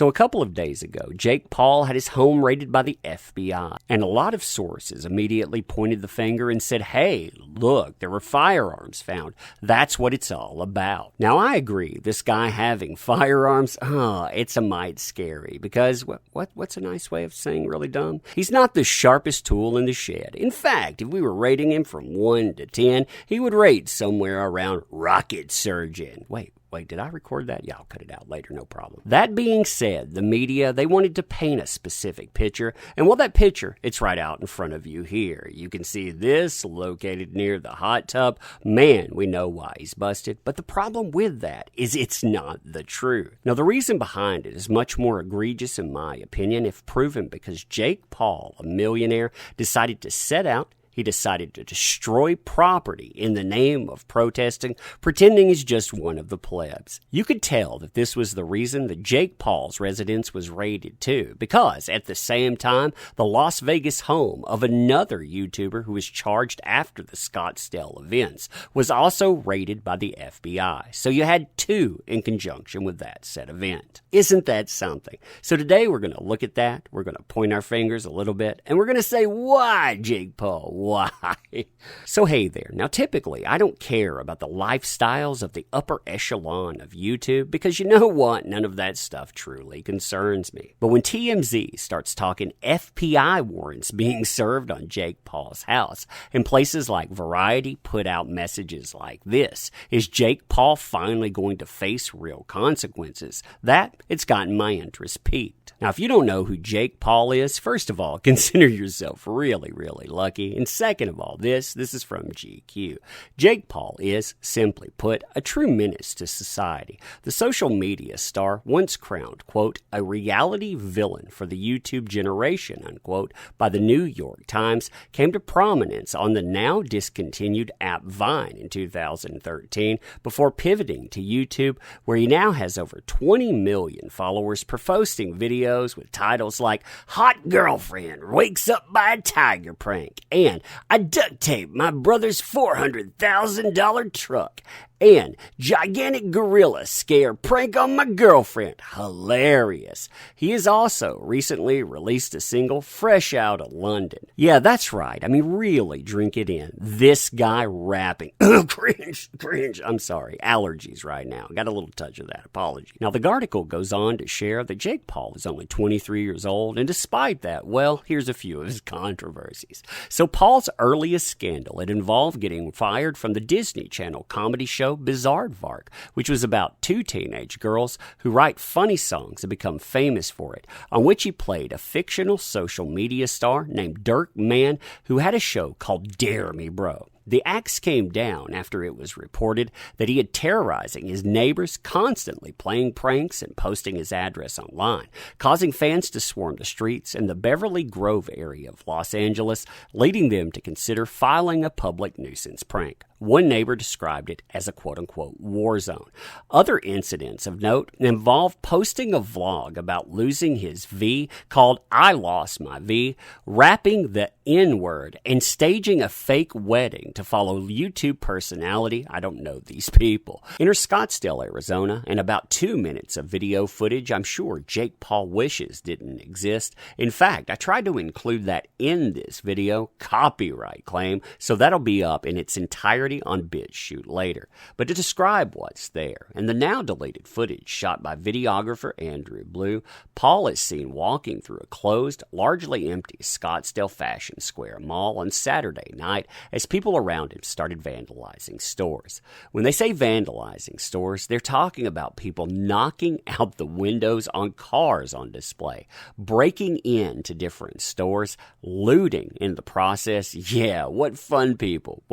So a couple of days ago, Jake Paul had his home raided by the FBI, and a lot of sources immediately pointed the finger and said, hey, look, there were firearms found. That's what it's all about. Now, I agree, this guy having firearms, it's a mite scary, because what's a nice way of saying really dumb? He's not the sharpest tool in the shed. In fact, if we were rating him from 1 to 10, he would rate somewhere around rocket surgeon. Wait, did I record that? Yeah, I'll cut it out later, no problem. That being said, the media, they wanted to paint a specific picture. And well, that picture, it's right out in front of you here. You can see this located near the hot tub. Man, we know why he's busted. But the problem with that is it's not the truth. Now, the reason behind it is much more egregious in my opinion, if proven, because Jake Paul, a millionaire, decided to set out. He decided to destroy property in the name of protesting, pretending he's just one of the plebs. You could tell that this was the reason that Jake Paul's residence was raided too, because at the same time, the Las Vegas home of another YouTuber who was charged after the Scottsdale events was also raided by the FBI. So you had two in conjunction with that said event. Isn't that something? So today we're going to look at that, we're going to point our fingers a little bit, and we're going to say, why, Jake Paul? Why? So hey there. Now typically I don't care about the lifestyles of the upper echelon of YouTube because you know what? None of that stuff truly concerns me. But when TMZ starts talking FBI warrants being served on Jake Paul's house and places like Variety put out messages like this, is Jake Paul finally going to face real consequences? It's gotten my interest piqued. Now if you don't know who Jake Paul is, first of all, consider yourself really, really lucky. And second of all, this is from GQ. Jake Paul is, simply put, a true menace to society. The social media star, once crowned, quote, a reality villain for the YouTube generation, unquote, by the New York Times, came to prominence on the now discontinued app Vine in 2013 before pivoting to YouTube, where he now has over 20 million followers posting videos with titles like Hot Girlfriend Wakes Up by a Tiger Prank and I duct taped my brother's $400,000 truck and gigantic gorilla scare prank on my girlfriend. Hilarious. He has also recently released a single fresh out of London. Yeah, that's right. I mean, really drink it in. This guy rapping. Cringe. I'm sorry. Allergies right now. Got a little touch of that. Apology. Now, the article goes on to share that Jake Paul is only 23 years old, and despite that, well, here's a few of his controversies. So Paul's earliest scandal, it involved getting fired from the Disney Channel comedy show Bizaardvark, which was about two teenage girls who write funny songs and become famous for it, on which he played a fictional social media star named Dirk Mann who had a show called Dare Me Bro. The axe came down after it was reported that he had terrorizing his neighbors, constantly playing pranks and posting his address online, causing fans to swarm the streets in the Beverly Grove area of Los Angeles, leading them to consider filing a public nuisance prank. One neighbor described it as a quote-unquote war zone. Other incidents of note involve posting a vlog about losing his V called I Lost My V, rapping the N-word, and staging a fake wedding to follow YouTube personality. I don't know these people. Enter Scottsdale, Arizona, and about 2 minutes of video footage I'm sure Jake Paul wishes didn't exist. In fact, I tried to include that in this video, copyright claim, so that'll be up in its entirety on BitChute later. But to describe what's there, in the now deleted footage shot by videographer Andrew Blue, Paul is seen walking through a closed, largely empty Scottsdale Fashion Square mall on Saturday night as people around him started vandalizing stores. When they say vandalizing stores, they're talking about people knocking out the windows on cars on display, breaking into different stores, looting in the process. Yeah, what fun people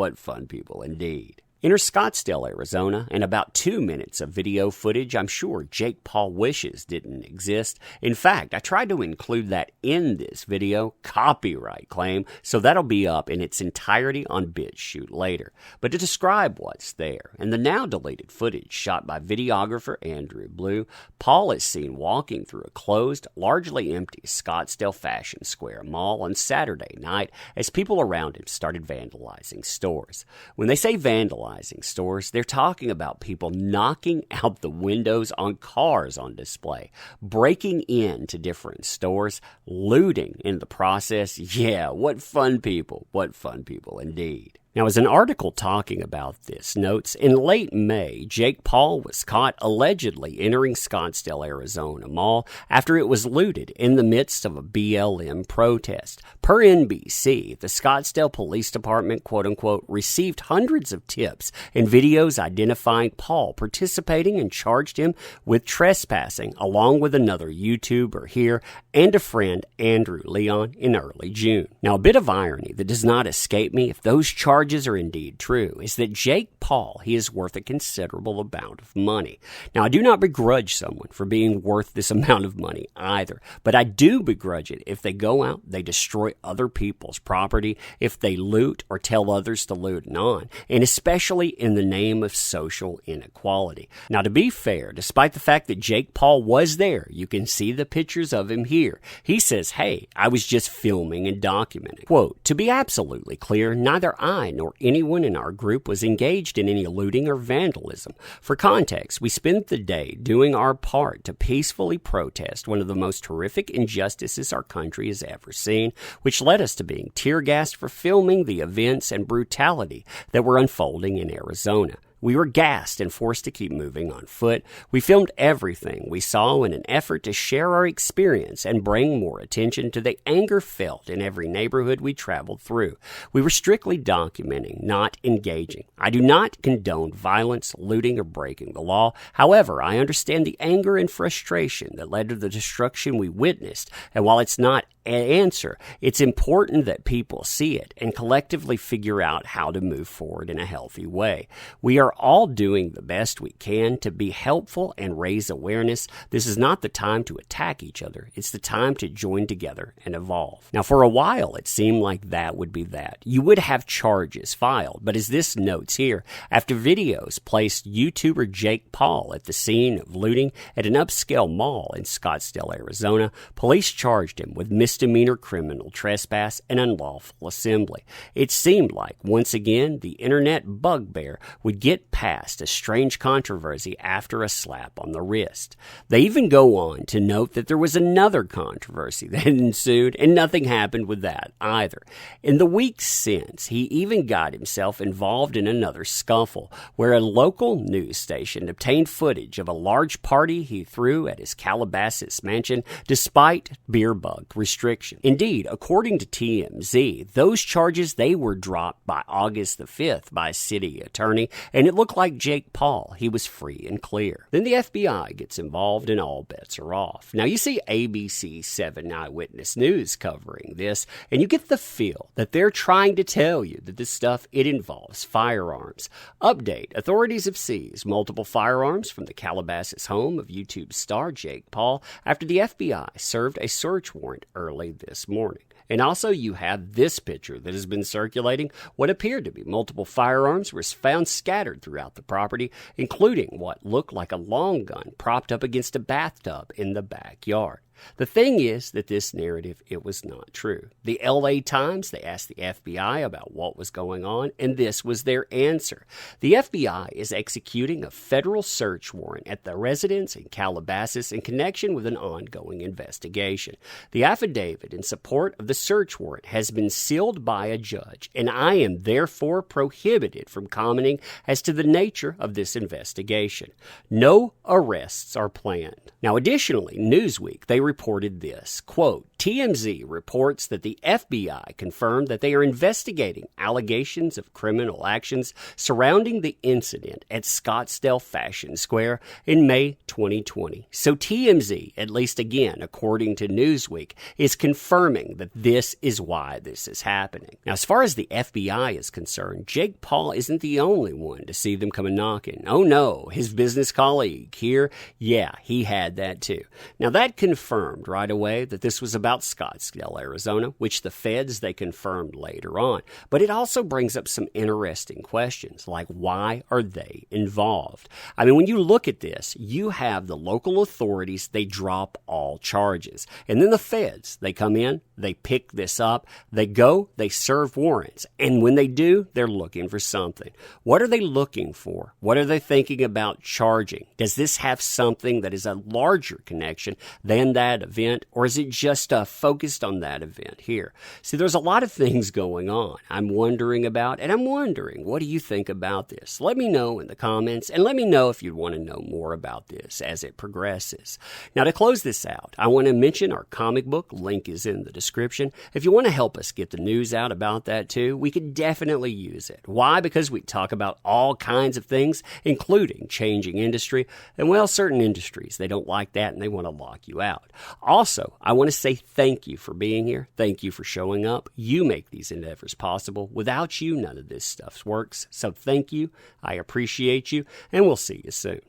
indeed. Enter Scottsdale, Arizona, and about 2 minutes of video footage I'm sure Jake Paul wishes didn't exist. In fact, I tried to include that in this video, copyright claim, so that'll be up in its entirety on BitChute later. But to describe what's there, in the now deleted footage shot by videographer Andrew Blue, Paul is seen walking through a closed, largely empty Scottsdale Fashion Square mall on Saturday night as people around him started vandalizing stores. When they say vandalizing vandalizing stores. They're talking about people knocking out the windows on cars on display, breaking into different stores, looting in the process. Yeah, what fun people. What fun people indeed. Now, as an article talking about this notes, in late May, Jake Paul was caught allegedly entering Scottsdale, Arizona mall after it was looted in the midst of a BLM protest. Per NBC, the Scottsdale Police Department, quote-unquote, received hundreds of tips and videos identifying Paul participating and charged him with trespassing, along with another YouTuber here and a friend, Andrew Leon, in early June. Now, a bit of irony that does not escape me if those charges are indeed true is that Jake Paul, he is worth a considerable amount of money. Now, I do not begrudge someone for being worth this amount of money either, but I do begrudge it if they go out, they destroy other people's property, if they loot or tell others to loot on, and especially in the name of social inequality. Now, to be fair, despite the fact that Jake Paul was there, you can see the pictures of him here. He says, hey, I was just filming and documenting. Quote, to be absolutely clear, neither I nor anyone in our group was engaged in any looting or vandalism. For context, we spent the day doing our part to peacefully protest one of the most horrific injustices our country has ever seen, which led us to being tear-gassed for filming the events and brutality that were unfolding in Arizona. We were gassed and forced to keep moving on foot. We filmed everything we saw in an effort to share our experience and bring more attention to the anger felt in every neighborhood we traveled through. We were strictly documenting, not engaging. I do not condone violence, looting, or breaking the law. However, I understand the anger and frustration that led to the destruction we witnessed, and while it's not an answer, it's important that people see it and collectively figure out how to move forward in a healthy way. We are all doing the best we can to be helpful and raise awareness. This is not the time to attack each other. It's the time to join together and evolve. Now, for a while, it seemed like that would be that. You would have charges filed, but as this notes here, after videos placed YouTuber Jake Paul at the scene of looting at an upscale mall in Scottsdale, Arizona, police charged him with misdemeanor criminal trespass and unlawful assembly. It seemed like, once again, the internet bugbear would get past a strange controversy after a slap on the wrist. They even go on to note that there was another controversy that ensued, and nothing happened with that either. In the weeks since, he even got himself involved in another scuffle, where a local news station obtained footage of a large party he threw at his Calabasas mansion despite beer bug restriction. Indeed, according to TMZ, those charges, they were dropped by August the 5th by a city attorney, and it looked like Jake Paul, he was free and clear. Then the FBI gets involved and all bets are off. Now you see ABC 7 Eyewitness News covering this, and you get the feel that they're trying to tell you that this stuff, it involves firearms. Update, authorities have seized multiple firearms from the Calabasas home of YouTube star Jake Paul after the FBI served a search warrant early this morning. And also you have this picture that has been circulating. What appeared to be multiple firearms were found scattered throughout the property, including what looked like a long gun propped up against a bathtub in the backyard. The thing is that this narrative, it was not true. The LA Times, they asked the FBI about what was going on, and this was their answer. The FBI is executing a federal search warrant at the residence in Calabasas in connection with an ongoing investigation. The affidavit in support of the search warrant has been sealed by a judge, and I am therefore prohibited from commenting as to the nature of this investigation. No arrests are planned. Now, additionally, Newsweek, they reported this, quote, TMZ reports that the FBI confirmed that they are investigating allegations of criminal actions surrounding the incident at Scottsdale Fashion Square in May 2020. So TMZ, at least again, according to Newsweek, is confirming that this is why this is happening. Now, as far as the FBI is concerned, Jake Paul isn't the only one to see them come a knocking. Oh no, his business colleague here, yeah, he had that too. Now, that confirmed right away that this was about about Scottsdale, Arizona, which the feds, they confirmed later on. But it also brings up some interesting questions, like why are they involved? I mean, when you look at this, you have the local authorities, they drop all charges. And then the feds, they come in, they pick this up, they go, they serve warrants. And when they do, they're looking for something. What are they looking for? What are they thinking about charging? Does this have something that is a larger connection than that event, or is it just focused on that event here? See, there's a lot of things going on I'm wondering about, and I'm wondering, what do you think about this? Let me know in the comments, and let me know if you want to know more about this as it progresses. Now, to close this out, I want to mention our comic book. Link is in the description. If you want to help us get the news out about that too, we could definitely use it. Why? Because we talk about all kinds of things, including changing industry, and well, certain industries, they don't like that and they want to lock you out. Also, I want to say thank you for being here. Thank you for showing up. You make these endeavors possible. Without you, none of this stuff works. So thank you. I appreciate you, and we'll see you soon.